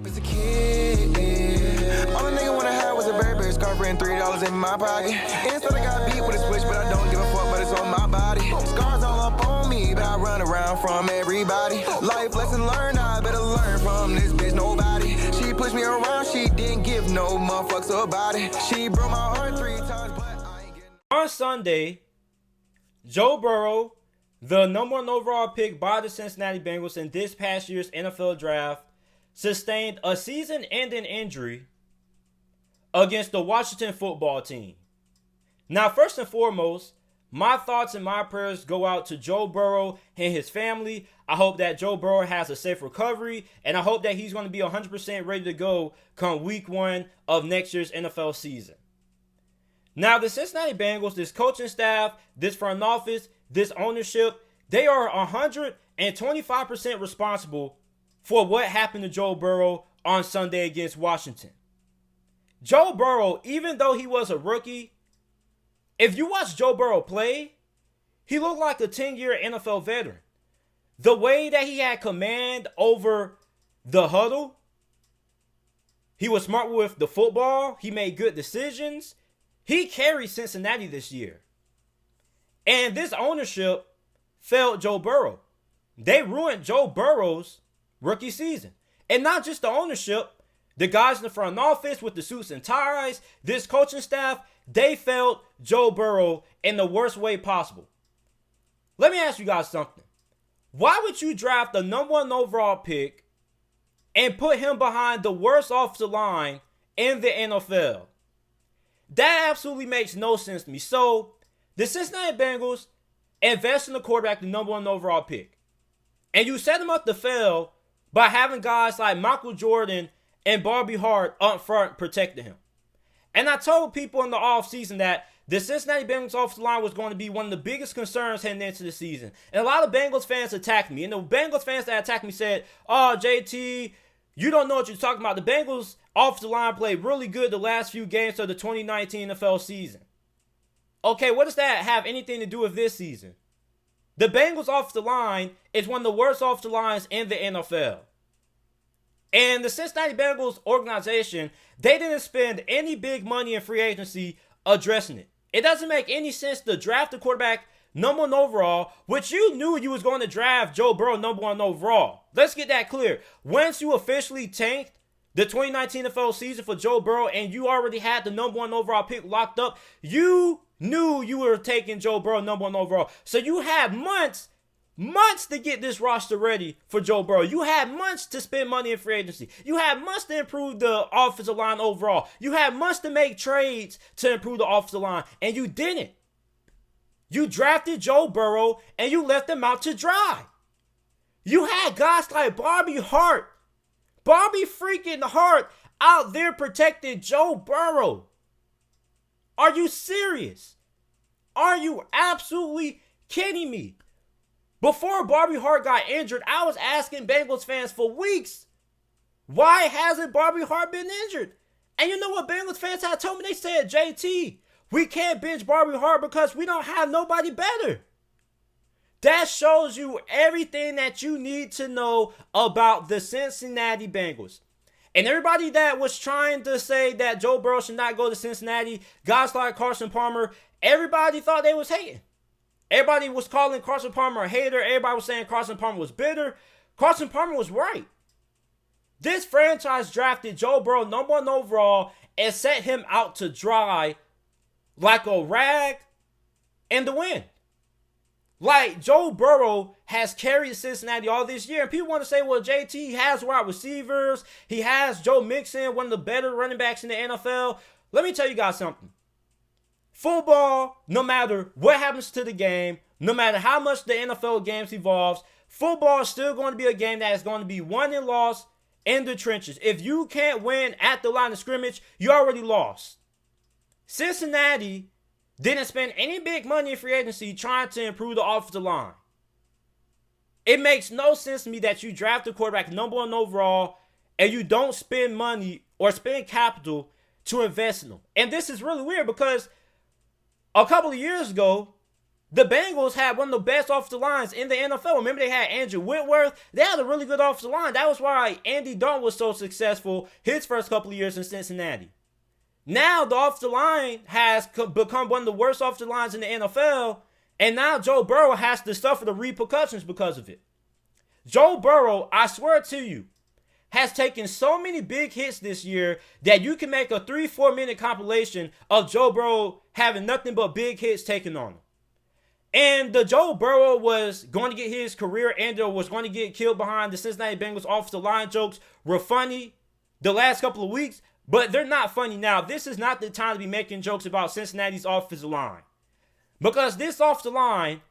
As a kid, all a nigga wanna have was a Burberry scarf and $3 in my pocket. Instead I got beat with a switch, but I don't give a fuck, but it's on my body. Scars all up on me, but I run around from everybody. Life lesson learned, I better learn from this bitch, nobody. She pushed me around, she didn't give no motherfucks about it. She broke my heart 3 times, but I ain't getting... On Sunday, Joe Burrow, the #1 overall pick by the Cincinnati Bengals in this past year's NFL draft, sustained a season-ending injury against the Washington football team. Now, first and foremost, my thoughts and my prayers go out to Joe Burrow and his family. I hope that Joe Burrow has a safe recovery, and I hope that he's going to be 100% ready to go come week 1 of next year's NFL season. Now, the Cincinnati Bengals, this coaching staff, this front office, this ownership, they are 125% responsible for what happened to Joe Burrow on Sunday against Washington. Joe Burrow, even though he was a rookie, if you watch Joe Burrow play, he looked like a 10-year NFL veteran. The way that he had command over the huddle, he was smart with the football, he made good decisions. He carried Cincinnati this year. And this ownership failed Joe Burrow. They ruined Joe Burrow's rookie season. And not just the ownership, the guys in the front office with the suits and ties, this coaching staff, they failed Joe Burrow in the worst way possible. Let me ask you guys something. Why would you draft the #1 overall pick and put him behind the worst offensive line in the NFL? That absolutely makes no sense to me. So, the Cincinnati Bengals invest in the quarterback, the #1 overall pick. And you set him up to fail by having guys like Michael Jordan and Bobby Hart up front protecting him. And I told people in the offseason that the Cincinnati Bengals offensive line was going to be one of the biggest concerns heading into the season. And a lot of Bengals fans attacked me. And the Bengals fans that attacked me said, "Oh, JT, you don't know what you're talking about. The Bengals offensive line played really good the last few games of the 2019 NFL season." Okay, what does that have anything to do with this season? The Bengals offensive line is one of the worst offensive lines in the NFL. And the Cincinnati Bengals organization, they didn't spend any big money in free agency addressing it. It doesn't make any sense to draft a quarterback #1 overall, which you knew you was going to draft Joe Burrow #1 overall. Let's get that clear. Once you officially tanked the 2019 NFL season for Joe Burrow and you already had the #1 overall pick locked up, you knew you were taking Joe Burrow #1 overall. So you had months to get this roster ready for Joe Burrow. You had months to spend money in free agency. You had months to improve the offensive line overall. You had months to make trades to improve the offensive line, and you didn't. You drafted Joe Burrow, and you left him out to dry. You had guys like Bobby freaking Hart out there protecting Joe Burrow. Are you serious? Are you absolutely kidding me? Before Bobby Hart got injured, I was asking Bengals fans for weeks, why hasn't Bobby Hart been injured? And you know what Bengals fans had told me? They said, JT, we can't bench Bobby Hart because we don't have nobody better. That shows you everything that you need to know about the Cincinnati Bengals. And everybody that was trying to say that Joe Burrow should not go to Cincinnati, guys like Carson Palmer, everybody thought they was hating. Everybody was calling Carson Palmer a hater. Everybody was saying Carson Palmer was bitter. Carson Palmer was right. This franchise drafted Joe Burrow #1 overall and set him out to dry like a rag in the wind. Like, Joe Burrow has carried Cincinnati all this year. And people want to say, well, JT has wide receivers. He has Joe Mixon, one of the better running backs in the NFL. Let me tell you guys something. Football, no matter what happens to the game, no matter how much the NFL games evolves, football is still going to be a game that is going to be won and lost in the trenches. If you can't win at the line of scrimmage, you already lost. Cincinnati didn't spend any big money in free agency trying to improve the offensive line. It makes no sense to me that you draft a quarterback #1 overall and you don't spend money or spend capital to invest in them. And this is really weird because a couple of years ago, The Bengals had one of the best offensive lines in the NFL. Remember, they had Andrew Whitworth. They had a really good offensive line. That was why Andy Dalton was so successful his first couple of years in Cincinnati. Now the offensive line has become one of the worst offensive lines in the NFL, and now Joe Burrow has to suffer the repercussions because of it. Joe Burrow, I swear to you, has taken so many big hits this year that you can make a 3-4 minute compilation of Joe Burrow having nothing but big hits taken on him. And the Joe Burrow was going to get his career ended or was going to get killed behind the Cincinnati Bengals offensive line jokes were funny the last couple of weeks, but they're not funny now. This is not the time to be making jokes about Cincinnati's offensive line, because this offensive line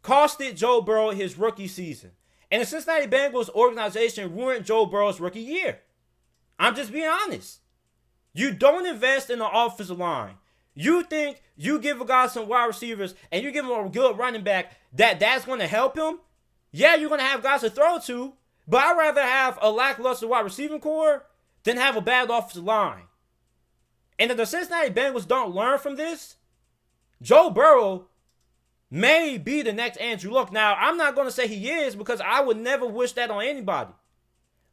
costed Joe Burrow his rookie season. And the Cincinnati Bengals organization ruined Joe Burrow's rookie year. I'm just being honest. You don't invest in the offensive line. You think you give a guy some wide receivers and you give him a good running back that's going to help him? Yeah, you're going to have guys to throw to, but I'd rather have a lackluster wide receiving core than have a bad offensive line. And if the Cincinnati Bengals don't learn from this, Joe Burrow may be the next Andrew Luck. Now, I'm not going to say he is, because I would never wish that on anybody.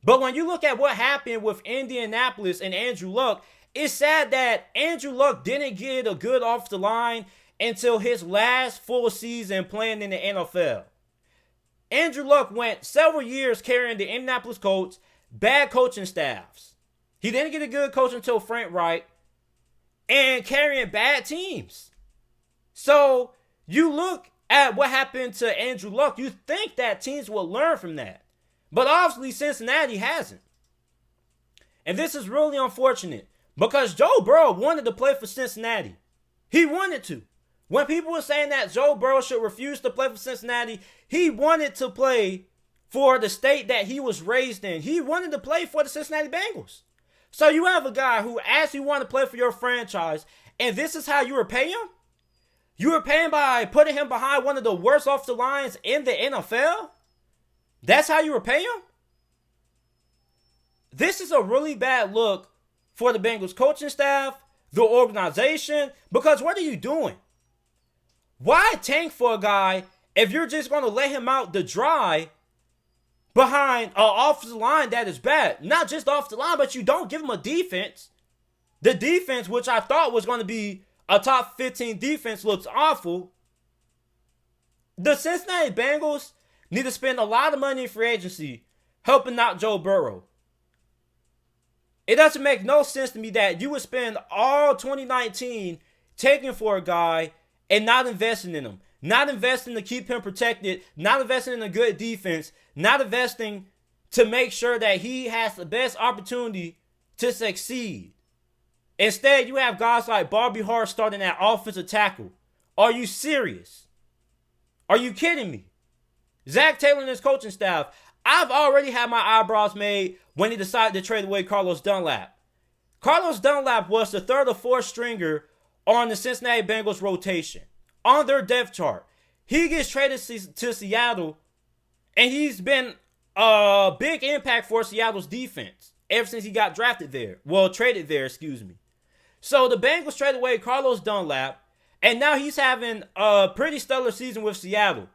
But when you look at what happened with Indianapolis and Andrew Luck, it's sad that Andrew Luck didn't get a good offensive line until his last full season playing in the NFL. Andrew Luck went several years carrying the Indianapolis Colts, bad coaching staffs. He didn't get a good coach until Frank Reich, and carrying bad teams. So you look at what happened to Andrew Luck, you think that teams will learn from that. But obviously Cincinnati hasn't. And this is really unfortunate, because Joe Burrow wanted to play for Cincinnati. He wanted to. When people were saying that Joe Burrow should refuse to play for Cincinnati, he wanted to play for the state that he was raised in. He wanted to play for the Cincinnati Bengals. So you have a guy who actually wanted to play for your franchise, and this is how you repay him? You repay him by putting him behind one of the worst offensive lines in the NFL? That's how you repay him? This is a really bad look for the Bengals coaching staff, the organization, because what are you doing? Why tank for a guy if you're just going to let him out to dry behind an offensive line that is bad? Not just offensive line, but you don't give him a defense. The defense, which I thought was going to be a top 15 defense, looks awful. The Cincinnati Bengals need to spend a lot of money in free agency helping out Joe Burrow. It doesn't make no sense to me that you would spend all 2019 taking for a guy and not investing in him. Not investing to keep him protected. Not investing in a good defense. Not investing to make sure that he has the best opportunity to succeed. Instead, you have guys like Bobby Hart starting at offensive tackle. Are you serious? Are you kidding me? Zach Taylor and his coaching staff, I've already had my eyebrows made when he decided to trade away Carlos Dunlap. Carlos Dunlap was the third or fourth stringer on the Cincinnati Bengals rotation, on their depth chart. He gets traded to Seattle, and he's been a big impact for Seattle's defense ever since he got drafted there. Well, traded there, excuse me. So the Bengals traded away Carlos Dunlap, and now he's having a pretty stellar season with Seattle.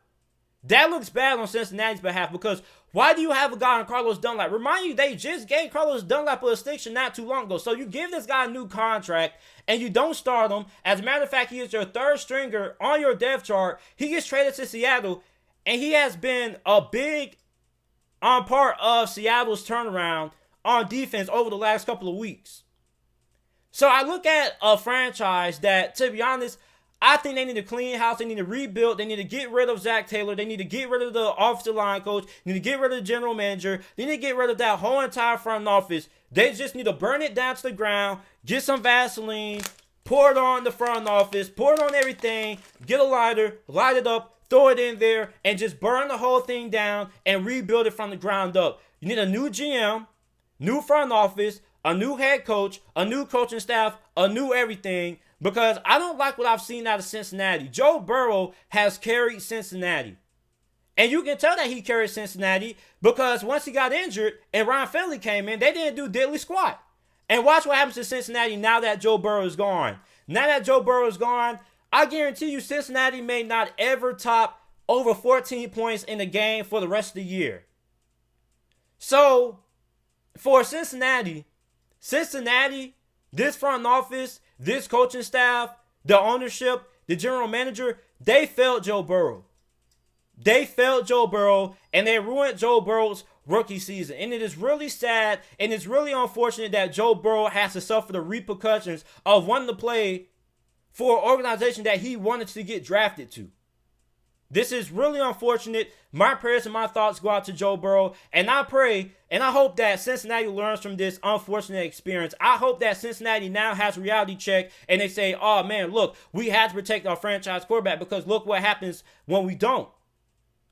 That looks bad on Cincinnati's behalf, because why do you have a guy on Carlos Dunlap? Remind you, they just gave Carlos Dunlap a extension not too long ago. So you give this guy a new contract and you don't start him. As a matter of fact, he is your third stringer on your depth chart. He gets traded to Seattle, and he has been a big part of Seattle's turnaround on defense over the last couple of weeks. So I look at a franchise that, to be honest, I think they need to clean house. They need to rebuild. They need to get rid of Zach Taylor. They need to get rid of the offensive line coach. They need to get rid of the general manager. They need to get rid of that whole entire front office. They just need to burn it down to the ground, get some Vaseline, pour it on the front office, pour it on everything, get a lighter, light it up, throw it in there, and just burn the whole thing down and rebuild it from the ground up. You need a new GM, new front office, a new head coach, a new coaching staff, a new everything. Because I don't like what I've seen out of Cincinnati. Joe Burrow has carried Cincinnati. And you can tell that he carried Cincinnati because once he got injured and Ryan Finley came in, they didn't do diddly squat. And watch what happens to Cincinnati now that Joe Burrow is gone. Now that Joe Burrow is gone, I guarantee you Cincinnati may not ever top over 14 points in a game for the rest of the year. So, for Cincinnati, this front office, this coaching staff, the ownership, the general manager, they failed Joe Burrow. They failed Joe Burrow, and they ruined Joe Burrow's rookie season. And it is really sad, and it's really unfortunate that Joe Burrow has to suffer the repercussions of wanting to play for an organization that he wanted to get drafted to. This is really unfortunate. My prayers and my thoughts go out to Joe Burrow. And I pray and I hope that Cincinnati learns from this unfortunate experience. I hope that Cincinnati now has a reality check and they say, oh man, look, we had to protect our franchise quarterback because look what happens when we don't.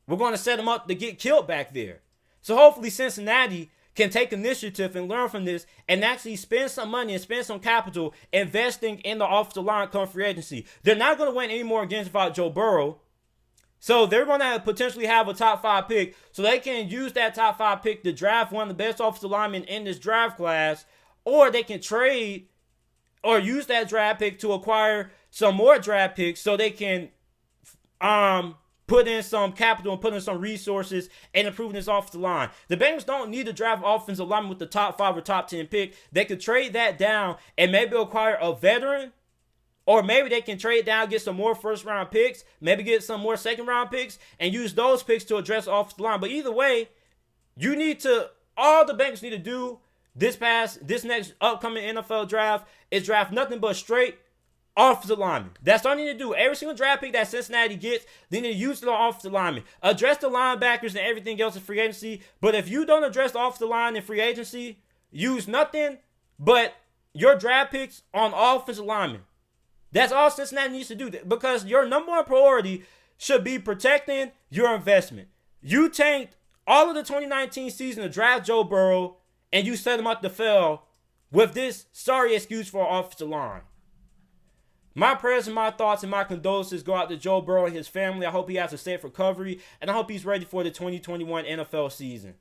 We're going to set him up to get killed back there. So hopefully Cincinnati can take initiative and learn from this and actually spend some money and spend some capital investing in the offensive line come free agency. They're not going to win any more games without Joe Burrow. So they're going to potentially have a top 5 pick so they can use that top 5 pick to draft one of the best offensive linemen in this draft class, or they can trade or use that draft pick to acquire some more draft picks so they can put in some capital and put in some resources and improve this offensive line. The Bengals don't need to draft offensive lineman with the top 5 or top 10 pick. They could trade that down and maybe acquire a veteran, or maybe they can trade down, get some more first-round picks, maybe get some more second-round picks, and use those picks to address the offensive line. But either way, all the Bengals need to do this next upcoming NFL draft is draft nothing but straight offensive linemen. That's all they need to do. Every single draft pick that Cincinnati gets, they need to use the offensive linemen. Address the linebackers and everything else in free agency. But if you don't address the offensive line in free agency, use nothing but your draft picks on offensive linemen. That's all Cincinnati needs to do because your number one priority should be protecting your investment. You tanked all of the 2019 season to draft Joe Burrow, and you set him up to fail with this sorry excuse for our offensive line. My prayers and my thoughts and my condolences go out to Joe Burrow and his family. I hope he has a safe recovery, and I hope he's ready for the 2021 NFL season.